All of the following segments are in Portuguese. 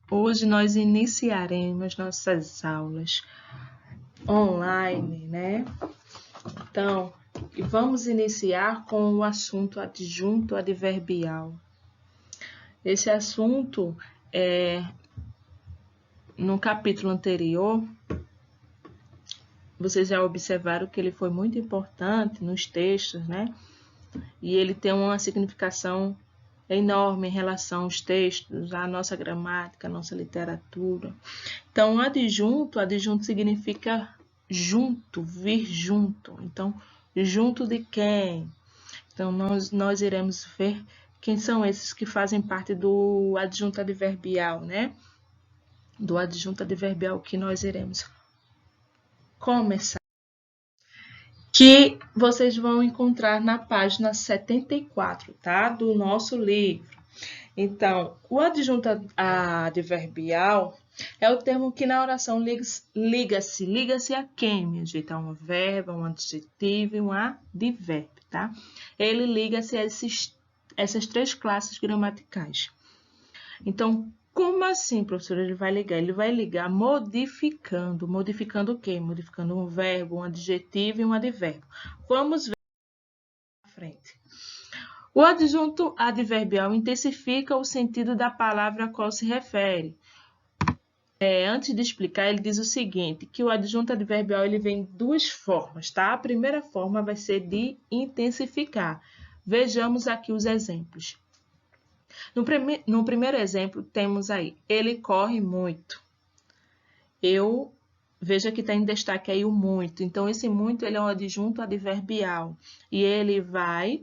Hoje nós iniciaremos nossas aulas online, né? Então, vamos iniciar com o assunto adjunto adverbial. Esse assunto, no capítulo anterior, vocês já observaram que ele foi muito importante nos textos, né? E ele tem uma significação enorme em relação aos textos, à nossa gramática, à nossa literatura. Então, adjunto significa junto, vir junto. Então, junto de quem? Então, nós iremos ver quem são esses que fazem parte do adjunto adverbial, né? Do adjunto adverbial que nós iremos começar. Que vocês vão encontrar na página 74, tá? Do nosso livro. Então, o adjunto adverbial é o termo que na oração liga-se a quem, minha gente? A um verbo, a um adjetivo e um advérbio, tá? Ele liga-se a essas três classes gramaticais. Então, como assim, professora, ele vai ligar? Ele vai ligar modificando. Modificando o quê? Modificando um verbo, um adjetivo e um advérbio. Vamos ver na frente. O adjunto adverbial intensifica o sentido da palavra a qual se refere. Antes de explicar, ele diz o seguinte, que o adjunto adverbial ele vem de duas formas, tá? A primeira forma vai ser de intensificar. Vejamos aqui os exemplos. No primeiro exemplo, temos aí, ele corre muito. Veja que está em destaque aí o muito. Então, esse muito ele é um adjunto adverbial. E ele vai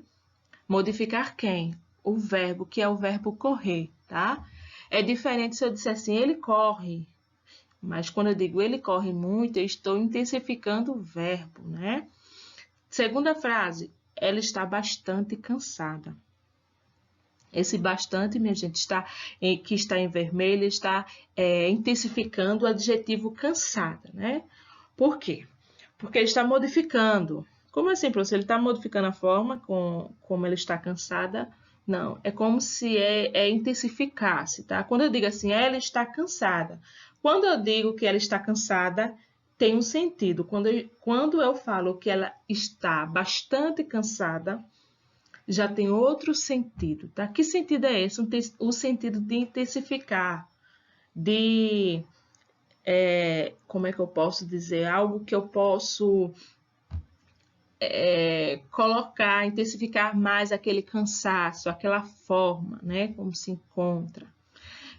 modificar quem? O verbo, que é o verbo correr, tá? É diferente se eu disser assim, ele corre. Mas quando eu digo ele corre muito, eu estou intensificando o verbo, né? Segunda frase, ela está bastante cansada. Esse bastante, minha gente, que está em vermelho, está intensificando o adjetivo cansada, né? Por quê? Porque ele está modificando. Como assim, professor? Ele está modificando a forma como ela está cansada? Não, é como se intensificasse, tá? Quando eu digo assim, ela está cansada. Quando eu digo que ela está cansada, tem um sentido. Quando eu falo que ela está bastante cansada, já tem outro sentido, tá? Que sentido é esse? O sentido de intensificar, como é que eu posso dizer? Algo que eu posso colocar, intensificar mais aquele cansaço, aquela forma, né? Como se encontra.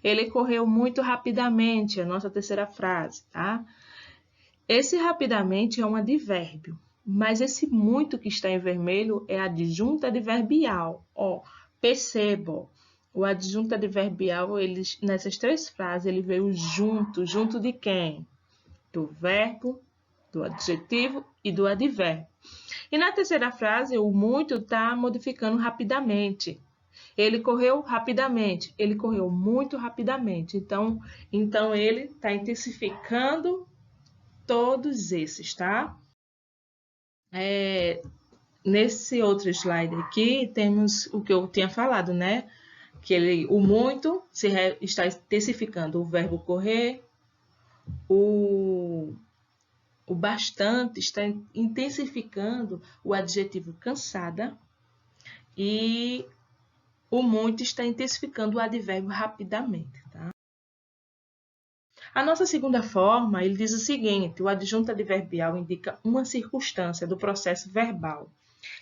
Ele correu muito rapidamente, a nossa terceira frase, tá? Esse rapidamente é um advérbio, mas esse muito que está em vermelho é adjunto adverbial. Ó, perceba, o adjunto adverbial, nessas três frases, ele veio junto. Junto de quem? Do verbo, do adjetivo e do advérbio. E na terceira frase, o muito está modificando rapidamente. Ele correu rapidamente, ele correu muito rapidamente. Então ele está intensificando todos esses, tá? Nesse outro slide aqui, temos o que eu tinha falado, né? Que o muito está intensificando o verbo correr, o bastante está intensificando o adjetivo cansada e o muito está intensificando o advérbio rapidamente, tá? A nossa segunda forma, ele diz o seguinte, o adjunto adverbial indica uma circunstância do processo verbal.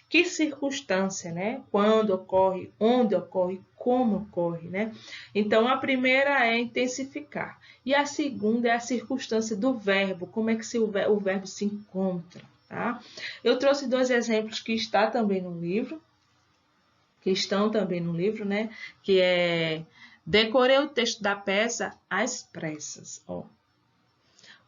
Que circunstância, né? Quando ocorre, onde ocorre, como ocorre, né? Então, a primeira é intensificar. E a segunda é a circunstância do verbo, como é que o verbo se encontra, tá? Eu trouxe dois exemplos que estão também no livro, né? Que é decorei o texto da peça às pressas, ó.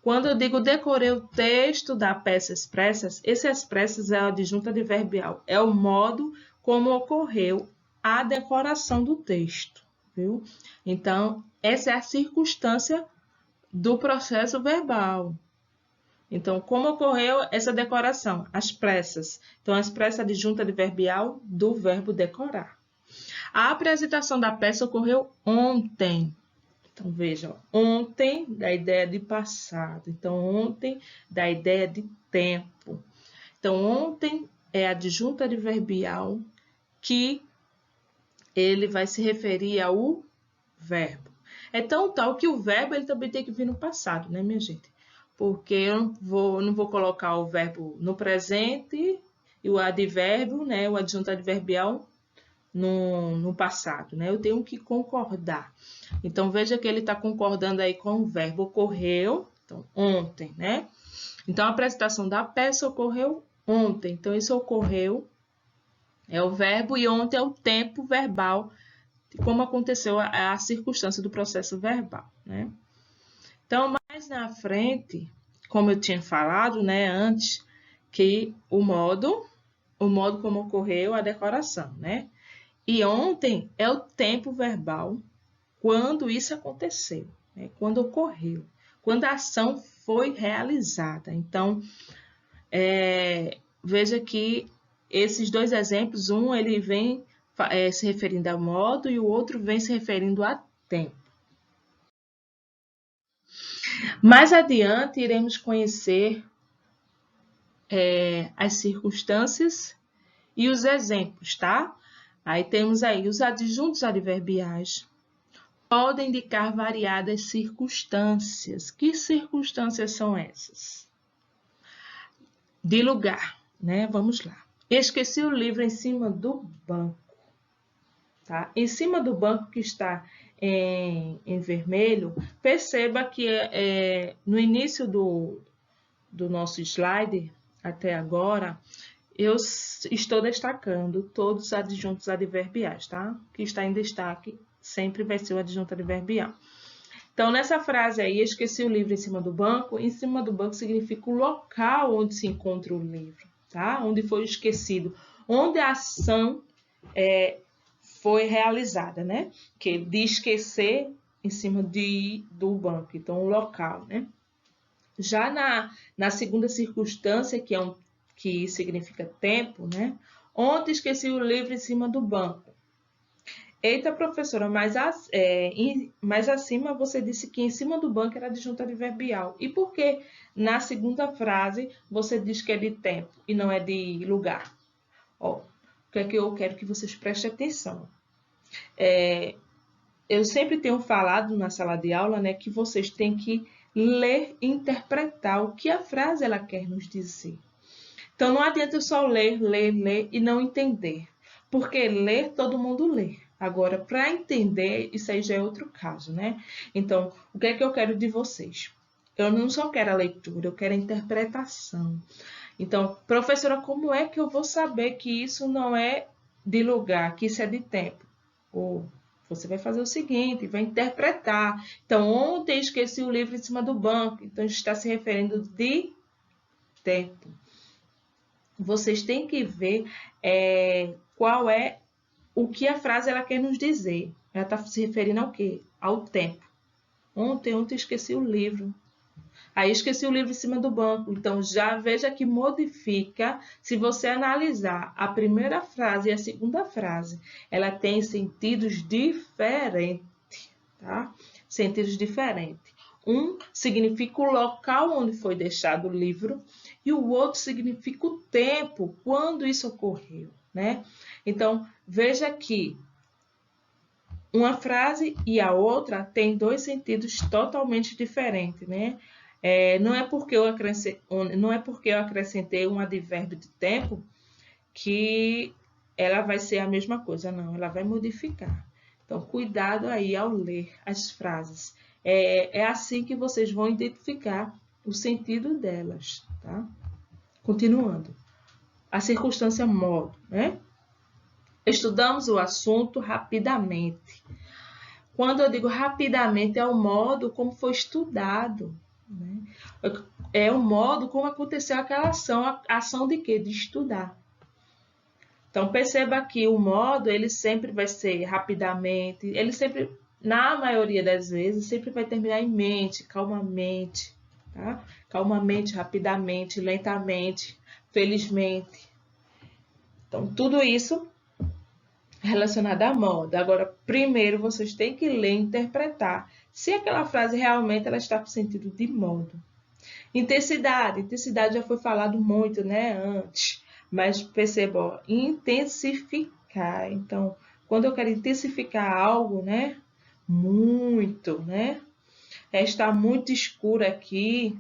Quando eu digo decorei o texto da peça às pressas, esse às pressas é o adjunto adverbial, é o modo como ocorreu a decoração do texto, viu? Então, essa é a circunstância do processo verbal. Então, como ocorreu essa decoração? Às pressas. Então, às pressas é adjunto adverbial do verbo decorar. A apresentação da peça ocorreu ontem. Então, veja, ontem dá a ideia de passado. Então, ontem dá a ideia de tempo. Então, ontem é adjunto adverbial que ele vai se referir ao verbo. É tão tal que o verbo ele também tem que vir no passado, né, minha gente? Porque eu não vou colocar o verbo no presente e o advérbio, né, o adjunto adverbial no passado, né? Eu tenho que concordar. Então, veja que ele está concordando aí com o verbo ocorreu, então, ontem, né? Então, a apresentação da peça ocorreu ontem. Então, isso ocorreu é o verbo e ontem é o tempo verbal, como aconteceu a circunstância do processo verbal, né? Então, mais na frente, como eu tinha falado, né, antes, que o modo como ocorreu a decoração, né? E ontem é o tempo verbal quando isso aconteceu, né? Quando ocorreu, quando a ação foi realizada. Então, veja que esses dois exemplos, um ele vem se referindo a modo e o outro vem se referindo a tempo. Mais adiante, iremos conhecer as circunstâncias e os exemplos, tá? Aí temos aí os adjuntos adverbiais. Podem indicar variadas circunstâncias. Que circunstâncias são essas? De lugar, né? Vamos lá. Esqueci o livro em cima do banco. Tá? Em cima do banco que está em vermelho, perceba que no início do nosso slide, até agora, eu estou destacando todos os adjuntos adverbiais, tá? Que está em destaque sempre vai ser o adjunto adverbial. Então, nessa frase aí, esqueci o livro em cima do banco significa o local onde se encontra o livro, tá? Onde foi esquecido, onde a ação foi realizada, né? Que de esquecer em cima do banco, então o local, né? Já na segunda circunstância, que significa tempo, né? Ontem esqueci o livro em cima do banco. Eita, professora, mas acima você disse que em cima do banco era adjunto adverbial. E por que na segunda frase você diz que é de tempo e não é de lugar? Ó, o que é que eu quero que vocês prestem atenção? Eu sempre tenho falado na sala de aula, né, que vocês têm que ler e interpretar o que a frase ela quer nos dizer. Então, não adianta eu só ler e não entender. Porque ler, todo mundo lê. Agora, para entender, isso aí já é outro caso, né? Então, o que é que eu quero de vocês? Eu não só quero a leitura, eu quero a interpretação. Então, professora, como é que eu vou saber que isso não é de lugar, que isso é de tempo? Ou você vai fazer o seguinte, vai interpretar. Então, ontem esqueci o livro em cima do banco. Então, está se referindo de tempo. Vocês têm que ver qual é o que a frase ela quer nos dizer. Ela está se referindo ao quê? Ao tempo. Ontem esqueci o livro. Aí esqueci o livro em cima do banco. Então, já veja que modifica. Se você analisar a primeira frase e a segunda frase, ela tem sentidos diferentes, tá? Sentidos diferentes. Um significa o local onde foi deixado o livro e o outro significa o tempo, quando isso ocorreu, né? Então, veja que uma frase e a outra têm dois sentidos totalmente diferentes, né? Não é porque eu acrescentei um advérbio de tempo que ela vai ser a mesma coisa, não, ela vai modificar. Então, cuidado aí ao ler as frases. É assim que vocês vão identificar o sentido delas, tá? Continuando. A circunstância modo, né? Estudamos o assunto rapidamente. Quando eu digo rapidamente, é o modo como foi estudado, né? É o modo como aconteceu aquela ação. A ação de quê? De estudar. Então, perceba que o modo, ele sempre vai ser rapidamente, ele sempre, na maioria das vezes, sempre vai terminar em mente, calmamente, tá? Calmamente, rapidamente, lentamente, felizmente. Então, tudo isso relacionada à moda. Agora, primeiro vocês têm que ler e interpretar se aquela frase realmente ela está com sentido de modo. Intensidade. Intensidade já foi falado muito, né, antes. Mas perceba, ó, intensificar. Então, quando eu quero intensificar algo, né, muito, né, está muito escuro aqui.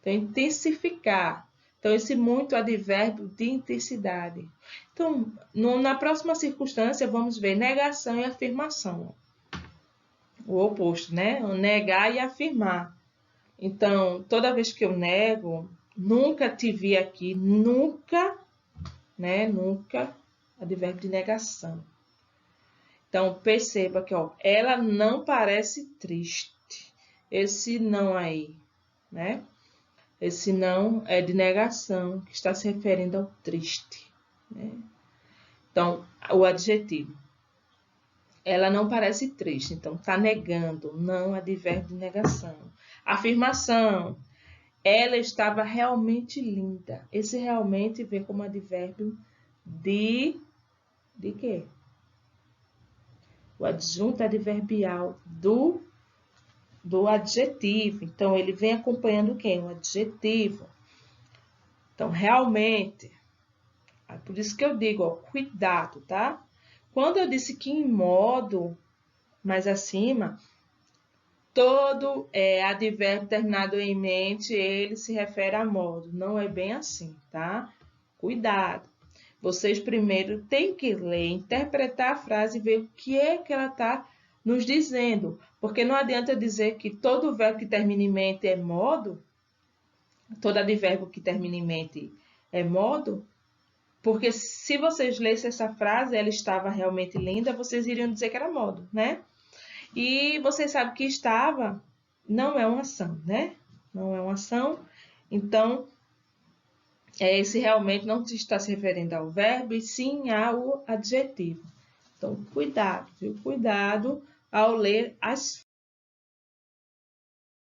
Então, intensificar. Então, esse muito advérbio de intensidade. Então, na próxima circunstância, vamos ver negação e afirmação. O oposto, né? Negar e afirmar. Então, toda vez que eu nego, nunca te vi aqui, nunca, né? Nunca, advérbio de negação. Então, perceba que, ó, ela não parece triste. Esse não aí, né? Esse não é de negação, que está se referindo ao triste, né? Então, o adjetivo. Ela não parece triste, então está negando, não advérbio de negação. Afirmação. Ela estava realmente linda. Esse realmente vem como advérbio de quê? O adjunto adverbial do adjetivo. Então, ele vem acompanhando quem? O adjetivo. Então, realmente. Por isso que eu digo, ó, cuidado, tá? Quando eu disse que em modo, mais acima, todo advérbio terminado em mente, ele se refere a modo. Não é bem assim, tá? Cuidado. Vocês primeiro têm que ler, interpretar a frase e ver o que é que ela está nos dizendo. Porque não adianta eu dizer que todo verbo que termina em mente é modo, todo advérbio que termina em mente é modo, porque se vocês lessem essa frase, ela estava realmente linda, vocês iriam dizer que era modo, né? E vocês sabem que estava não é uma ação, né? Não é uma ação. Então, esse realmente não está se referindo ao verbo, e sim ao adjetivo. Então, cuidado, viu? Cuidado ao ler as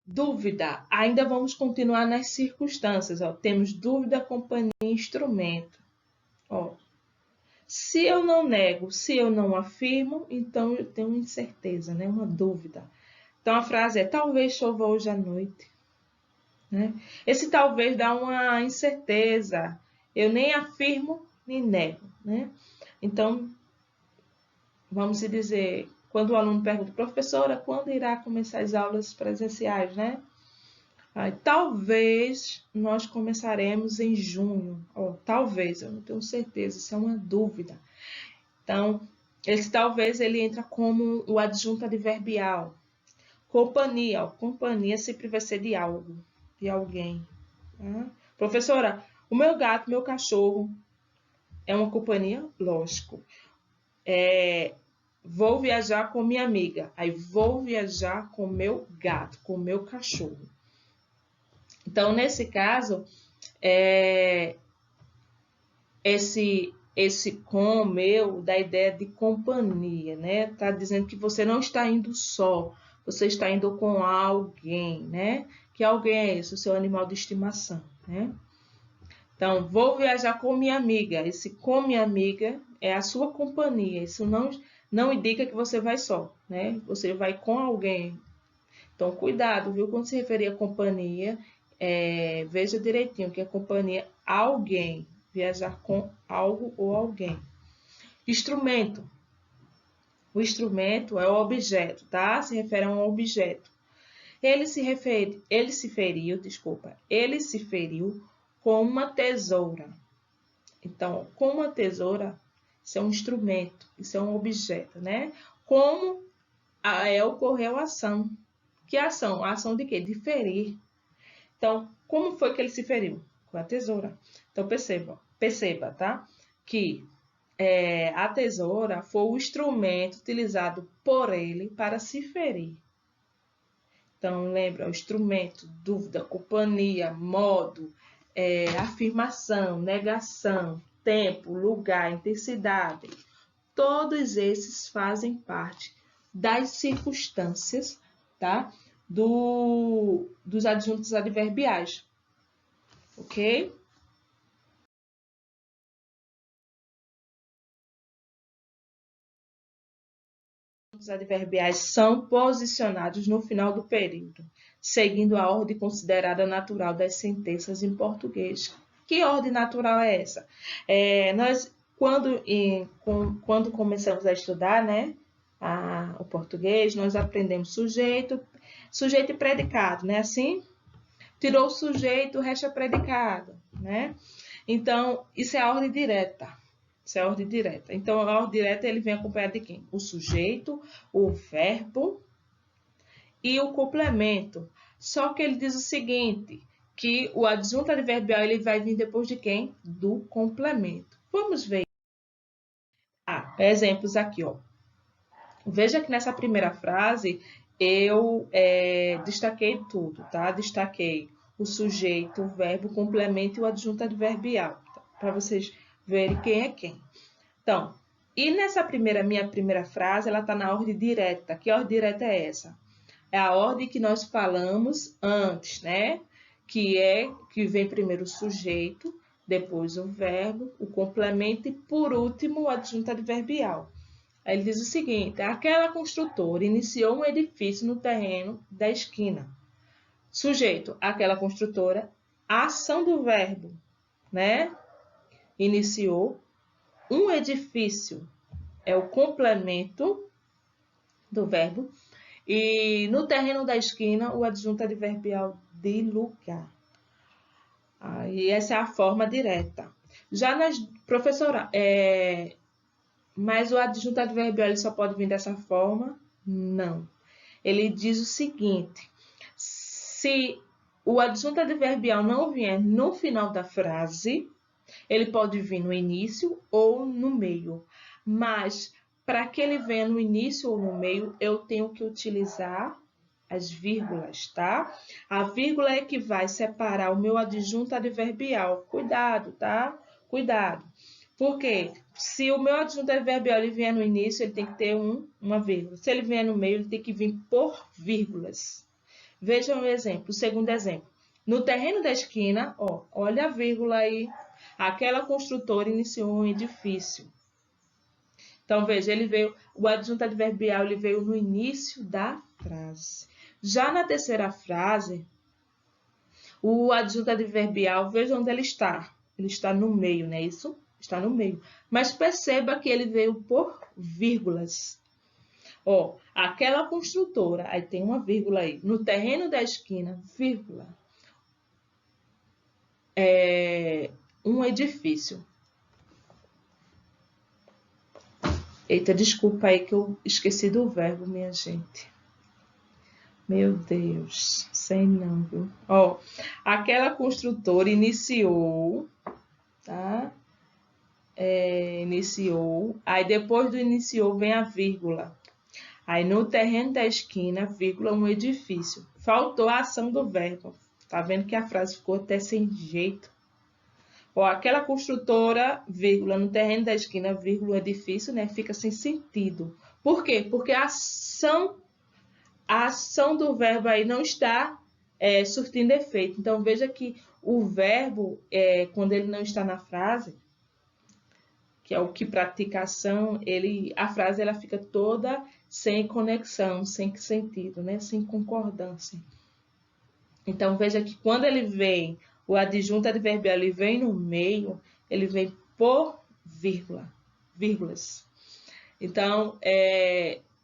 dúvida. Ainda vamos continuar nas circunstâncias. Ó. Temos dúvida, companhia e instrumento. Ó. Se eu não nego, se eu não afirmo, então eu tenho uma incerteza, né? Uma dúvida. Então, a frase é, talvez chova hoje à noite. Né? Esse talvez dá uma incerteza. Eu nem afirmo, nem nego. Né? Então, vamos dizer, quando o aluno pergunta, professora, quando irá começar as aulas presenciais, né? Talvez nós começaremos em junho. Talvez, eu não tenho certeza, isso é uma dúvida. Então, esse talvez ele entra como o adjunto adverbial. Companhia, companhia sempre vai ser de algo, de alguém. Tá? Professora, o meu gato, meu cachorro é uma companhia? Lógico. Vou viajar com minha amiga. Aí vou viajar com meu gato, com meu cachorro. Então, nesse caso, esse com, meu, dá ideia de companhia, né? Tá dizendo que você não está indo só, você está indo com alguém, né? Que alguém é esse? O seu animal de estimação, né? Então, vou viajar com minha amiga. Esse com minha amiga é a sua companhia. Isso não indica que você vai só, né? Você vai com alguém. Então, cuidado, viu? Quando se referir a companhia, veja direitinho que é companhia alguém. Viajar com algo ou alguém. Instrumento. O instrumento é o objeto, tá? Se refere a um objeto. Ele se feriu com uma tesoura. Então, com uma tesoura, isso é um instrumento, isso é um objeto, né? Como ocorreu a ação. Que ação? A ação de quê? De ferir. Então, como foi que ele se feriu? Com a tesoura. Então, perceba, tá? Que a tesoura foi o instrumento utilizado por ele para se ferir. Então, lembra, o instrumento, dúvida, companhia, modo, afirmação, negação, tempo, lugar, intensidade. Todos esses fazem parte das circunstâncias, tá? Dos adjuntos adverbiais, ok? Os adverbiais são posicionados no final do período, seguindo a ordem considerada natural das sentenças em português. Que ordem natural é essa? Nós, quando começamos a estudar, né, o português, nós aprendemos sujeito e predicado, né? Assim, tirou o sujeito, resta predicado, né? Então, isso é a ordem direta. Isso é a ordem direta. Então, a ordem direta ele vem acompanhado de quem? O sujeito, o verbo e o complemento. Só que ele diz o seguinte, que o adjunto adverbial ele vai vir depois de quem? Do complemento. Vamos ver. Exemplos aqui, ó. Veja que nessa primeira frase eu destaquei tudo, tá? Destaquei o sujeito, o verbo, o complemento e o adjunto adverbial, tá? Para vocês verem quem é quem. Então, e nessa minha primeira frase, ela está na ordem direta. Que ordem direta é essa? É a ordem que nós falamos antes, né? Que vem primeiro o sujeito, depois o verbo, o complemento e, por último, o adjunto adverbial. Aí ele diz o seguinte, aquela construtora iniciou um edifício no terreno da esquina. Sujeito, aquela construtora, a ação do verbo, né? Iniciou um edifício, é o complemento do verbo. E no terreno da esquina, o adjunto adverbial de lugar. E essa é a forma direta. Já nas, professora, mas o adjunto adverbial ele só pode vir dessa forma? Não. Ele diz o seguinte, se o adjunto adverbial não vier no final da frase, ele pode vir no início ou no meio. Mas, para que ele venha no início ou no meio, eu tenho que utilizar as vírgulas, tá? A vírgula é que vai separar o meu adjunto adverbial. Cuidado, tá? Cuidado. Por quê? Se o meu adjunto adverbial ele vier no início, ele tem que ter uma vírgula. Se ele vier no meio, ele tem que vir por vírgulas. Vejam o exemplo, o segundo exemplo. No terreno da esquina, ó, olha a vírgula aí. Aquela construtora iniciou um edifício. Então, veja, o adjunto adverbial ele veio no início da frase. Já na terceira frase, o adjunto adverbial, veja onde ele está. Ele está no meio, não é isso? Está no meio. Mas perceba que ele veio por vírgulas. Ó, aquela construtora, aí tem uma vírgula aí. No terreno da esquina, vírgula. Um edifício. Eita, desculpa aí que eu esqueci do verbo, minha gente. Meu Deus, sei não, viu? Ó, aquela construtora iniciou, tá? Iniciou. Aí depois do iniciou vem a vírgula. Aí no terreno da esquina, vírgula, um edifício. Faltou a ação do verbo. Tá vendo que a frase ficou até sem jeito? Ó, aquela construtora, vírgula, no terreno da esquina, vírgula, edifício, né? Fica sem sentido. Por quê? Porque a ação do verbo aí não está surtindo efeito. Então, veja que o verbo, quando ele não está na frase, que é o que pratica a ação, a frase ela fica toda sem conexão, sem sentido, né? Sem concordância. Então, veja que quando ele vem, o adjunto adverbial ele vem no meio, ele vem por vírgulas. Então,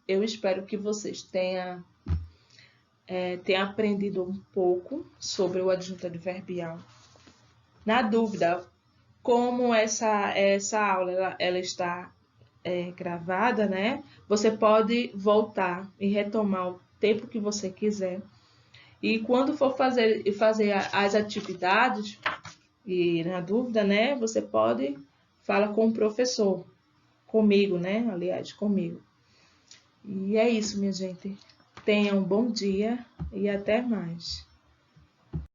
eu espero que vocês tenham aprendido um pouco sobre o adjunto adverbial. Na dúvida, como essa aula ela está gravada, né? Você pode voltar e retomar o tempo que você quiser. E quando for fazer as atividades, e na dúvida, né? Você pode falar com o professor, comigo, né? Aliás, comigo. E é isso, minha gente. Tenham um bom dia e até mais.